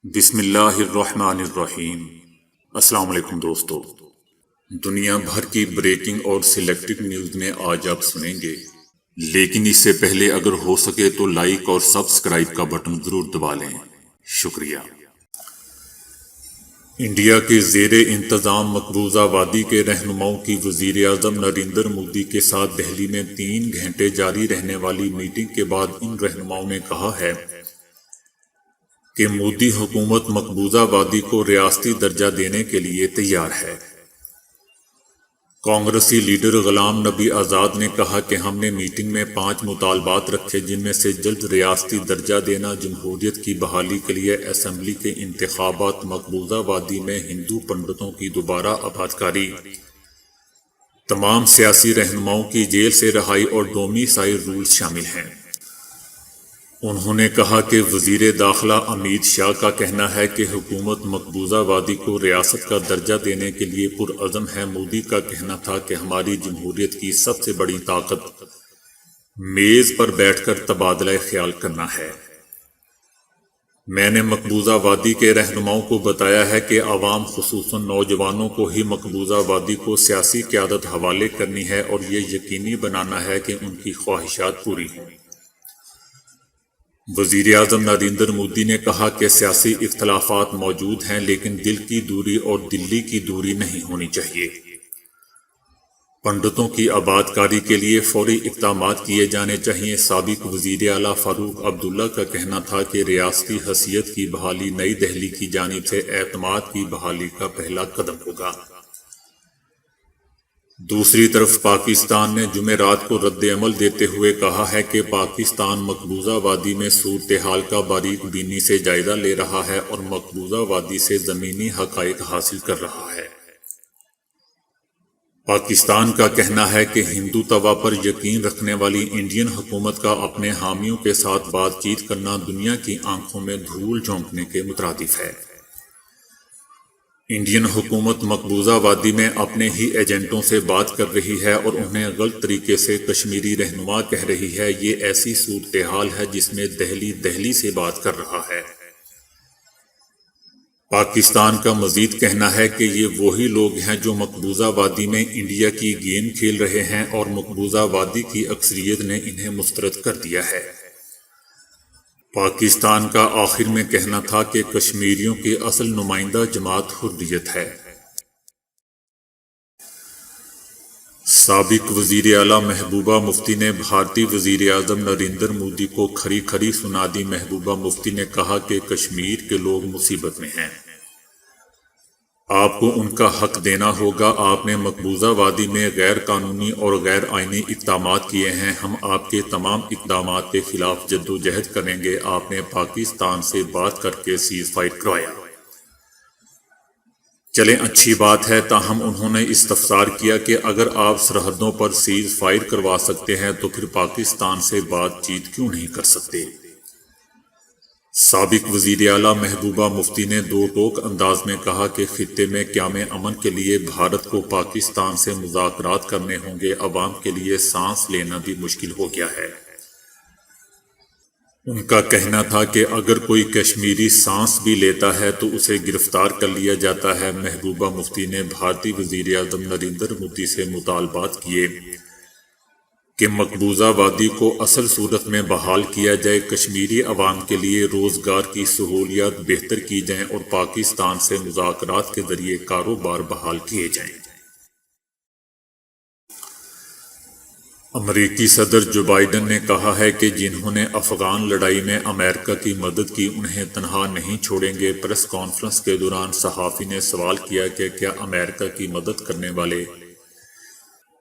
بسم اللہ الرحمن الرحیم۔ السلام علیکم دوستو، دنیا بھر کی بریکنگ اور سلیکٹڈ نیوز میں آج آپ سنیں گے، لیکن اس سے پہلے اگر ہو سکے تو لائک اور سبسکرائب کا بٹن ضرور دبا لیں۔ شکریہ۔ انڈیا کے زیر انتظام مقبوضہ وادی کے رہنماؤں کی وزیر اعظم نریندر مودی کے ساتھ دہلی میں 3 گھنٹے جاری رہنے والی میٹنگ کے بعد ان رہنماؤں نے کہا ہے کہ مودی حکومت مقبوضہ وادی کو ریاستی درجہ دینے کے لیے تیار ہے۔ کانگریسی لیڈر غلام نبی آزاد نے کہا کہ ہم نے میٹنگ میں 5 مطالبات رکھے، جن میں سے جلد ریاستی درجہ دینا، جمہوریت کی بحالی کے لیے اسمبلی کے انتخابات، مقبوضہ وادی میں ہندو پنڈتوں کی دوبارہ آبادکاری، تمام سیاسی رہنماؤں کی جیل سے رہائی اور ڈومیسائل رولز شامل ہیں۔ انہوں نے کہا کہ وزیر داخلہ امیت شاہ کا کہنا ہے کہ حکومت مقبوضہ وادی کو ریاست کا درجہ دینے کے لیے پرعزم ہے۔ مودی کا کہنا تھا کہ ہماری جمہوریت کی سب سے بڑی طاقت میز پر بیٹھ کر تبادلہ خیال کرنا ہے۔ میں نے مقبوضہ وادی کے رہنماؤں کو بتایا ہے کہ عوام، خصوصاً نوجوانوں کو ہی مقبوضہ وادی کو سیاسی قیادت حوالے کرنی ہے اور یہ یقینی بنانا ہے کہ ان کی خواہشات پوری ہوں۔ وزیر اعظم نریندر مودی نے کہا کہ سیاسی اختلافات موجود ہیں، لیکن دل کی دوری اور دلی کی دوری نہیں ہونی چاہیے۔ پنڈتوں کی آبادکاری کے لیے فوری اقدامات کیے جانے چاہیے۔ سابق وزیر اعلیٰ فاروق عبداللہ کا کہنا تھا کہ ریاستی حیثیت کی بحالی نئی دہلی کی جانب سے اعتماد کی بحالی کا پہلا قدم ہوگا۔ دوسری طرف پاکستان نے جمعرات کو رد عمل دیتے ہوئے کہا ہے کہ پاکستان مقبوضہ وادی میں صورتحال کا باریک بینی سے جائزہ لے رہا ہے اور مقبوضہ وادی سے زمینی حقائق حاصل کر رہا ہے۔ پاکستان کا کہنا ہے کہ ہندو توا پر یقین رکھنے والی انڈین حکومت کا اپنے حامیوں کے ساتھ بات چیت کرنا دنیا کی آنکھوں میں دھول جھونکنے کے مترادف ہے۔ انڈین حکومت مقبوضہ وادی میں اپنے ہی ایجنٹوں سے بات کر رہی ہے اور انہیں غلط طریقے سے کشمیری رہنما کہہ رہی ہے۔ یہ ایسی صورتحال ہے جس میں دہلی سے بات کر رہا ہے۔ پاکستان کا مزید کہنا ہے کہ یہ وہی لوگ ہیں جو مقبوضہ وادی میں انڈیا کی گیم کھیل رہے ہیں اور مقبوضہ وادی کی اکثریت نے انہیں مسترد کر دیا ہے۔ پاکستان کا آخر میں کہنا تھا کہ کشمیریوں کی اصل نمائندہ جماعت حریت ہے۔ سابق وزیر اعلیٰ محبوبہ مفتی نے بھارتی وزیر اعظم نریندر مودی کو کھری کھری سنا دی۔ محبوبہ مفتی نے کہا کہ کشمیر کے لوگ مصیبت میں ہیں، آپ کو ان کا حق دینا ہوگا۔ آپ نے مقبوضہ وادی میں غیر قانونی اور غیر آئینی اقدامات کیے ہیں، ہم آپ کے تمام اقدامات کے خلاف جدوجہد کریں گے۔ آپ نے پاکستان سے بات کر کے سیز فائر کروایا، چلیں اچھی بات ہے، تاہم انہوں نے استفسار کیا کہ اگر آپ سرحدوں پر سیز فائر کروا سکتے ہیں تو پھر پاکستان سے بات چیت کیوں نہیں کر سکتے؟ سابق وزیر اعلیٰ محبوبہ مفتی نے دو ٹوک انداز میں کہا کہ خطے میں قیام امن کے لیے بھارت کو پاکستان سے مذاکرات کرنے ہوں گے۔ عوام کے لیے سانس لینا بھی مشکل ہو گیا ہے۔ ان کا کہنا تھا کہ اگر کوئی کشمیری سانس بھی لیتا ہے تو اسے گرفتار کر لیا جاتا ہے۔ محبوبہ مفتی نے بھارتی وزیر اعظم نریندر مودی سے مطالبات کیے کہ مقبوضہ وادی کو اصل صورت میں بحال کیا جائے، کشمیری عوام کے لیے روزگار کی سہولیات بہتر کی جائیں اور پاکستان سے مذاکرات کے ذریعے کاروبار بحال کیے جائیں۔ امریکی صدر جو بائیڈن نے کہا ہے کہ جنہوں نے افغان لڑائی میں امریکہ کی مدد کی انہیں تنہا نہیں چھوڑیں گے۔ پریس کانفرنس کے دوران صحافی نے سوال کیا کہ کیا امریکہ کی مدد کرنے والے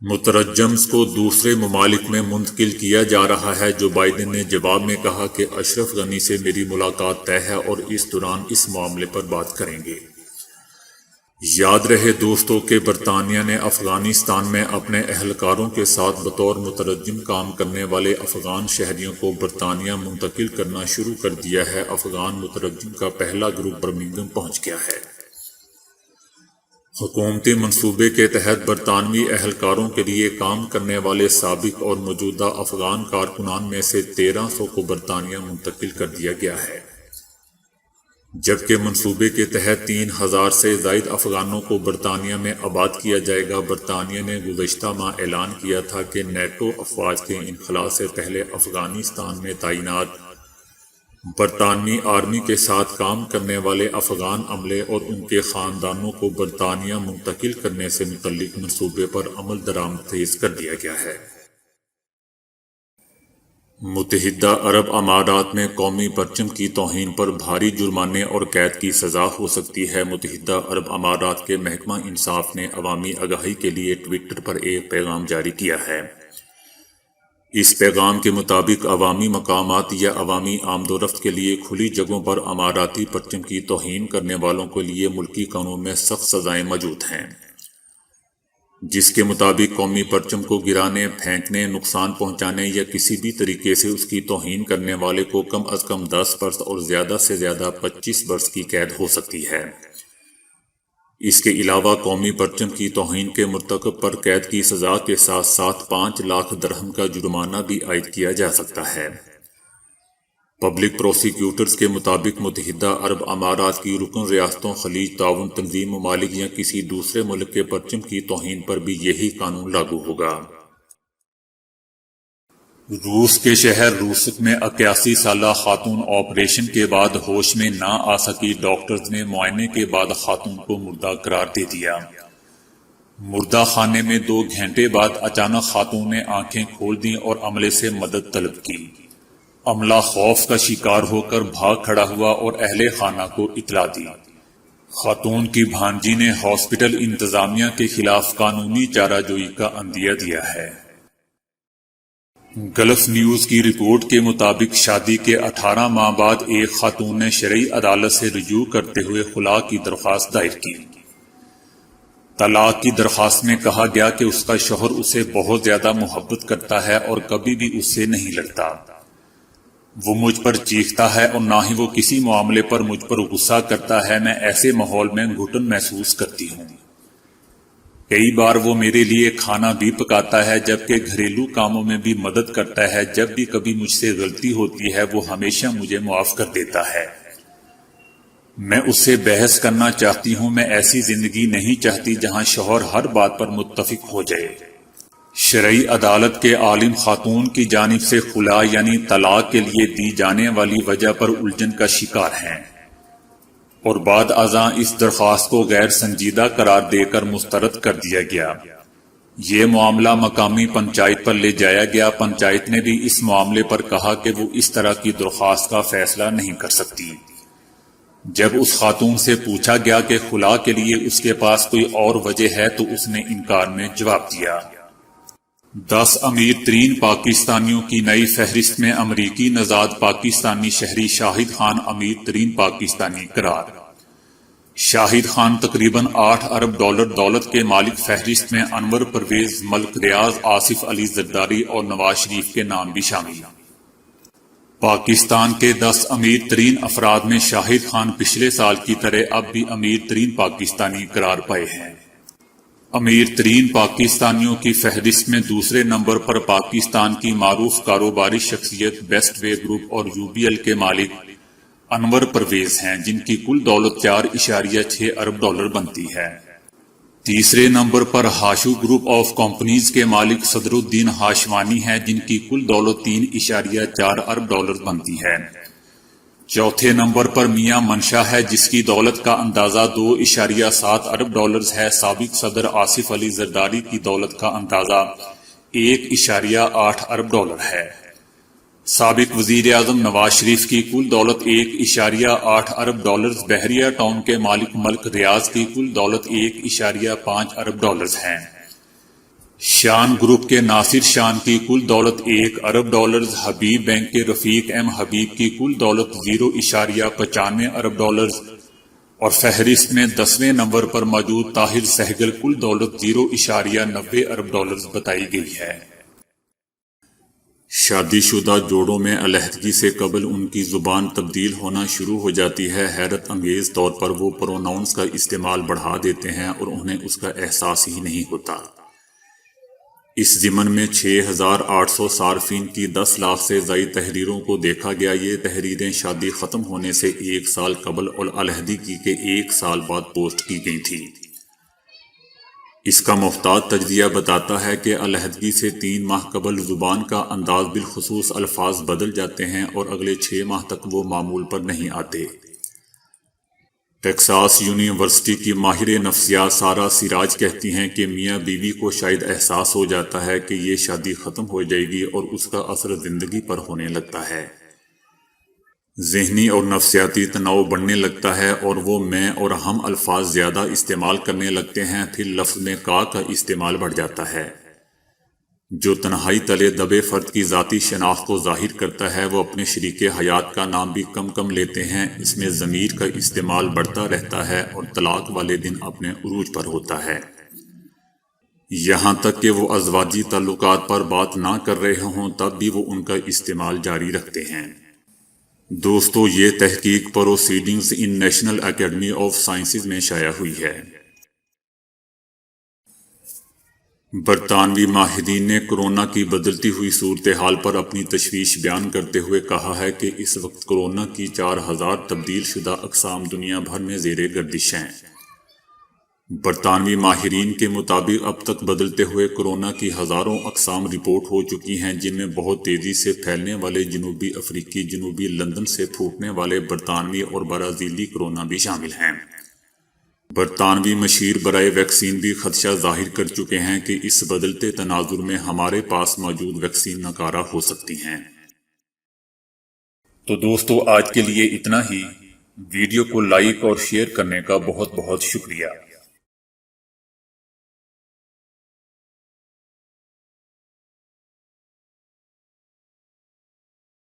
مترجمز کو دوسرے ممالک میں منتقل کیا جا رہا ہے؟ جو بائیڈن نے جواب میں کہا کہ اشرف غنی سے میری ملاقات طے ہے اور اس دوران اس معاملے پر بات کریں گے۔ یاد رہے دوستو کہ برطانیہ نے افغانستان میں اپنے اہلکاروں کے ساتھ بطور مترجم کام کرنے والے افغان شہریوں کو برطانیہ منتقل کرنا شروع کر دیا ہے۔ افغان مترجم کا پہلا گروپ برمنگھم پہنچ گیا ہے۔ حکومتی منصوبے کے تحت برطانوی اہلکاروں کے لیے کام کرنے والے سابق اور موجودہ افغان کارکنان میں سے 1300 کو برطانیہ منتقل کر دیا گیا ہے۔ جبکہ منصوبے کے تحت 3000 سے زائد افغانوں کو برطانیہ میں آباد کیا جائے گا۔ برطانیہ نے گزشتہ ماہ اعلان کیا تھا کہ نیٹو افواج کے انخلاء سے پہلے افغانستان میں تعینات برطانوی آرمی کے ساتھ کام کرنے والے افغان عملے اور ان کے خاندانوں کو برطانیہ منتقل کرنے سے متعلق منصوبے پر عمل درآمد تیز کر دیا گیا ہے۔ متحدہ عرب امارات میں قومی پرچم کی توہین پر بھاری جرمانے اور قید کی سزا ہو سکتی ہے۔ متحدہ عرب امارات کے محکمہ انصاف نے عوامی آگاہی کے لیے ٹویٹر پر ایک پیغام جاری کیا ہے۔ اس پیغام کے مطابق عوامی مقامات یا عوامی آمد و رفت کے لیے کھلی جگہوں پر اماراتی پرچم کی توہین کرنے والوں کے لیے ملکی قانون میں سخت سزائیں موجود ہیں، جس کے مطابق قومی پرچم کو گرانے، پھینکنے، نقصان پہنچانے یا کسی بھی طریقے سے اس کی توہین کرنے والے کو کم از کم 10 برس اور زیادہ سے زیادہ 25 برس کی قید ہو سکتی ہے۔ اس کے علاوہ قومی پرچم کی توہین کے مرتکب پر قید کی سزا کے ساتھ ساتھ 5 لاکھ درہم کا جرمانہ بھی عائد کیا جا سکتا ہے۔ پبلک پروسیکیوٹرز کے مطابق متحدہ عرب امارات کی رکن ریاستوں، خلیج تعاون تنظیم ممالک یا کسی دوسرے ملک کے پرچم کی توہین پر بھی یہی قانون لاگو ہوگا۔ روس کے شہر روسک میں 81 سالہ خاتون آپریشن کے بعد ہوش میں نہ آ سکی، ڈاکٹرز نے معائنے کے بعد خاتون کو مردہ قرار دے دیا۔ مردہ خانے میں 2 گھنٹے بعد اچانک خاتون نے آنکھیں کھول دیں اور عملے سے مدد طلب کی۔ عملہ خوف کا شکار ہو کر بھاگ کھڑا ہوا اور اہل خانہ کو اطلاع دی۔ خاتون کی بھانجی نے ہاسپٹل انتظامیہ کے خلاف قانونی چارہ جوئی کا عندیہ دیا ہے۔ گلف نیوز کی رپورٹ کے مطابق شادی کے 18 ماہ بعد ایک خاتون نے شرعی عدالت سے رجوع کرتے ہوئے خلا کی درخواست دائر کی۔ طلاق کی درخواست میں کہا گیا کہ اس کا شوہر اسے بہت زیادہ محبت کرتا ہے اور کبھی بھی اس سے نہیں لڑتا۔ وہ مجھ پر چیختا ہے اور نہ ہی وہ کسی معاملے پر مجھ پر غصہ کرتا ہے۔ میں ایسے ماحول میں گھٹن محسوس کرتی ہوں۔ کئی بار وہ میرے لیے کھانا بھی پکاتا ہے، جبکہ گھریلو کاموں میں بھی مدد کرتا ہے۔ جب بھی کبھی مجھ سے غلطی ہوتی ہے وہ ہمیشہ مجھے معاف کر دیتا ہے۔ میں اس سے بحث کرنا چاہتی ہوں۔ میں ایسی زندگی نہیں چاہتی جہاں شوہر ہر بات پر متفق ہو جائے۔ شرعی عدالت کے عالم خاتون کی جانب سے خلا یعنی طلاق کے لیے دی جانے والی وجہ پر الجھن کا شکار ہیں اور بعد ازاں اس درخواست کو غیر سنجیدہ قرار دے کر مسترد کر دیا گیا۔ یہ معاملہ مقامی پنچایت پر لے جایا گیا۔ پنچایت نے بھی اس معاملے پر کہا کہ وہ اس طرح کی درخواست کا فیصلہ نہیں کر سکتی۔ جب اس خاتون سے پوچھا گیا کہ خلا کے لیے اس کے پاس کوئی اور وجہ ہے تو اس نے انکار میں جواب دیا۔ 10 امیر ترین پاکستانیوں کی نئی فہرست میں امریکی نژاد پاکستانی شہری شاہد خان امیر ترین پاکستانی قرار۔ شاہد خان تقریباً 8 ارب ڈالر دولت کے مالک فہرست میں انور پرویز، ملک ریاض، آصف علی زرداری اور نواز شریف کے نام بھی شامل ہیں۔ پاکستان کے 10 امیر ترین افراد میں شاہد خان پچھلے سال کی طرح اب بھی امیر ترین پاکستانی قرار پائے ہیں۔ امیر ترین پاکستانیوں کی فہرست میں دوسرے نمبر پر پاکستان کی معروف کاروباری شخصیت بیسٹ وے گروپ اور UBL کے مالک انور پرویز ہیں، جن کی کل دولت 4.6 ارب ڈالر بنتی ہے۔ تیسرے number per Hashoo group of companies کے مالک صدر الدین ہاشوانی ہیں، جن کی کل دولت 3.4 ارب ڈالر بنتی ہے۔ چوتھے نمبر پر میاں منشا ہے، جس کی دولت کا اندازہ 2.7 ارب ڈالرز ہے۔ سابق صدر آصف علی زرداری کی دولت کا اندازہ 1.8 ارب ڈالر ہے۔ سابق وزیر اعظم نواز شریف کی کل دولت 1.8 ارب ڈالرز۔ بحریہ ٹاؤن کے مالک ملک ریاض کی کل دولت 1.5 ارب ڈالرز ہیں۔ شان گروپ کے ناصر شان کی کل دولت 1 ارب ڈالرز۔ حبیب بینک کے رفیق ایم حبیب کی کل دولت 0.95 ارب ڈالرز اور فہرست میں 10ویں نمبر پر موجود طاہر سہگل کل دولت 0.90 ارب ڈالرز بتائی گئی ہے۔ شادی شدہ جوڑوں میں علیحدگی سے قبل ان کی زبان تبدیل ہونا شروع ہو جاتی ہے۔ حیرت انگیز طور پر وہ پروناؤنس کا استعمال بڑھا دیتے ہیں اور انہیں اس کا احساس ہی نہیں ہوتا۔ اس ضمن میں 6,800 صارفین کی 10 لاکھ سے زائد تحریروں کو دیکھا گیا۔ یہ تحریریں شادی ختم ہونے سے 1 سال قبل اور علیحدگی کے 1 سال بعد پوسٹ کی گئی تھیں۔ اس کا محتاط تجزیہ بتاتا ہے کہ علیحدگی سے 3 ماہ قبل زبان کا انداز بالخصوص الفاظ بدل جاتے ہیں اور اگلے 6 ماہ تک وہ معمول پر نہیں آتے۔ ٹیکساس یونیورسٹی کی ماہر نفسیات سارہ سراج کہتی ہیں کہ میاں بیوی کو شاید احساس ہو جاتا ہے کہ یہ شادی ختم ہو جائے گی اور اس کا اثر زندگی پر ہونے لگتا ہے۔ ذہنی اور نفسیاتی تناؤ بڑھنے لگتا ہے اور وہ میں اور ہم الفاظ زیادہ استعمال کرنے لگتے ہیں۔ پھر لفظ میں کا استعمال بڑھ جاتا ہے، جو تنہائی تلے دبے فرد کی ذاتی شناخت کو ظاہر کرتا ہے۔ وہ اپنے شریک حیات کا نام بھی کم لیتے ہیں۔ اس میں ضمیر کا استعمال بڑھتا رہتا ہے اور طلاق والے دن اپنے عروج پر ہوتا ہے، یہاں تک کہ وہ ازواجی تعلقات پر بات نہ کر رہے ہوں تب بھی وہ ان کا استعمال جاری رکھتے ہیں۔ دوستو، یہ تحقیق proceedings in national academy of sciences میں شائع ہوئی ہے۔ برطانوی ماہرین نے کورونا کی بدلتی ہوئی صورتحال پر اپنی تشویش بیان کرتے ہوئے کہا ہے کہ اس وقت کورونا کی 4,000 تبدیل شدہ اقسام دنیا بھر میں زیر گردش ہیں۔ برطانوی ماہرین کے مطابق اب تک بدلتے ہوئے کورونا کی ہزاروں اقسام رپورٹ ہو چکی ہیں، جن میں بہت تیزی سے پھیلنے والے جنوبی افریقی، جنوبی لندن سے پھوٹنے والے برطانوی اور برازیلی کورونا بھی شامل ہیں۔ برطانوی مشیر برائے ویکسین بھی خدشہ ظاہر کر چکے ہیں کہ اس بدلتے تناظر میں ہمارے پاس موجود ویکسین ناکارہ ہو سکتی ہیں۔ تو دوستو، آج کے لیے اتنا ہی۔ ویڈیو کو لائک اور شیئر کرنے کا بہت بہت شکریہ۔